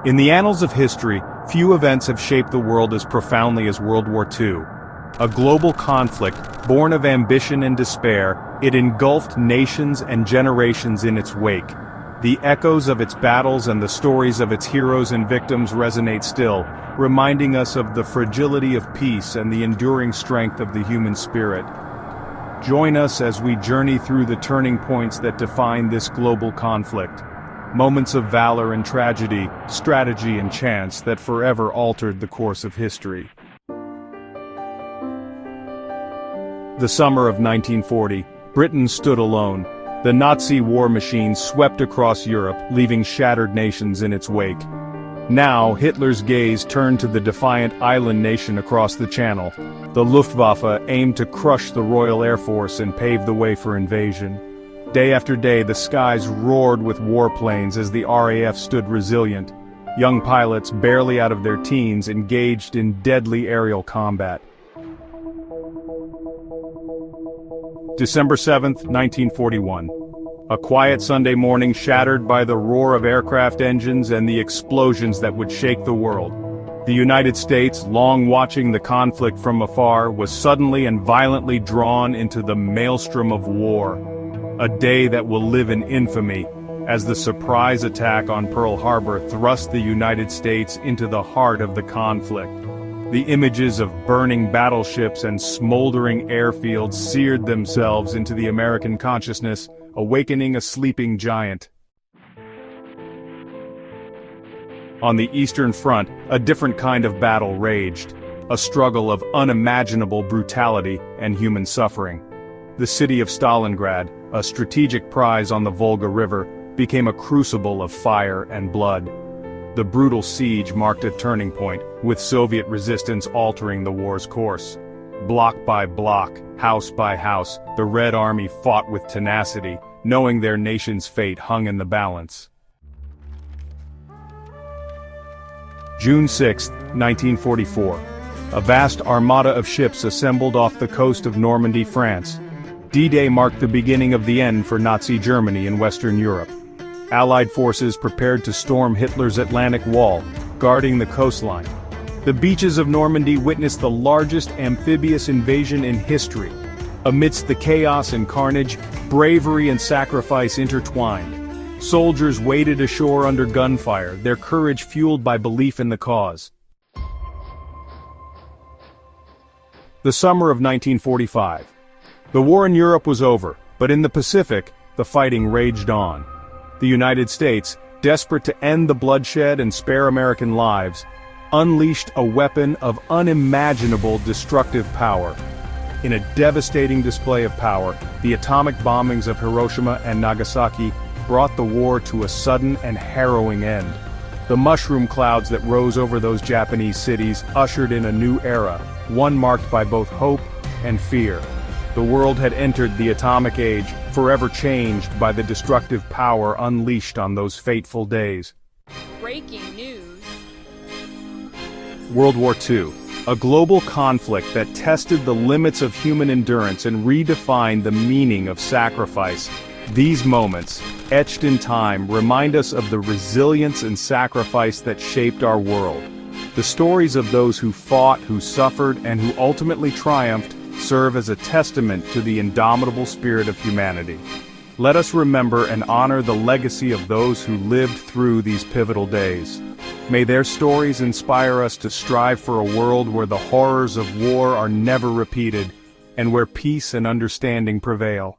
In the annals of history, few events have shaped the world as profoundly as World War II. A global conflict, born of ambition and despair, it engulfed nations and generations in its wake. The echoes of its battles and the stories of its heroes and victims resonate still, reminding us of the fragility of peace and the enduring strength of the human spirit. Join us as we journey through the turning points that define this global conflict. Moments of valor and tragedy, strategy and chance that forever altered the course of history. The summer of 1940, Britain stood alone. The Nazi war machine swept across Europe, leaving shattered nations in its wake. Now, Hitler's gaze turned to the defiant island nation across the Channel. The Luftwaffe aimed to crush the Royal Air Force and pave the way for invasion. Day after day, the skies roared with warplanes as the RAF stood resilient. Young pilots, barely out of their teens, engaged in deadly aerial combat. December 7, 1941. A quiet Sunday morning shattered by the roar of aircraft engines and the explosions that would shake the world. The United States, long watching the conflict from afar, was suddenly and violently drawn into the maelstrom of war. A day that will live in infamy, as the surprise attack on Pearl Harbor thrust the United States into the heart of the conflict. The images of burning battleships and smoldering airfields seared themselves into the American consciousness, awakening a sleeping giant. On the Eastern Front, a different kind of battle raged, a struggle of unimaginable brutality and human suffering. The city of Stalingrad, a strategic prize on the Volga River, became a crucible of fire and blood. The brutal siege marked a turning point, with Soviet resistance altering the war's course. Block by block, house by house, the Red Army fought with tenacity, knowing their nation's fate hung in the balance. June 6, 1944. A vast armada of ships assembled off the coast of Normandy, France. D-Day marked the beginning of the end for Nazi Germany in Western Europe. Allied forces prepared to storm Hitler's Atlantic Wall, guarding the coastline. The beaches of Normandy witnessed the largest amphibious invasion in history. Amidst the chaos and carnage, bravery and sacrifice intertwined. Soldiers waded ashore under gunfire, their courage fueled by belief in the cause. The summer of 1945. The war in Europe was over, but in the Pacific, the fighting raged on. The United States, desperate to end the bloodshed and spare American lives, unleashed a weapon of unimaginable destructive power. In a devastating display of power, the atomic bombings of Hiroshima and Nagasaki brought the war to a sudden and harrowing end. The mushroom clouds that rose over those Japanese cities ushered in a new era, one marked by both hope and fear. The world had entered the atomic age, forever changed by the destructive power unleashed on those fateful days. Breaking news. World War II, a global conflict that tested the limits of human endurance and redefined the meaning of sacrifice. These moments, etched in time, remind us of the resilience and sacrifice that shaped our world. The stories of those who fought, who suffered, and who ultimately triumphed serve as a testament to the indomitable spirit of humanity. Let us remember and honor the legacy of those who lived through these pivotal days. May their stories inspire us to strive for a world where the horrors of war are never repeated, and where peace and understanding prevail.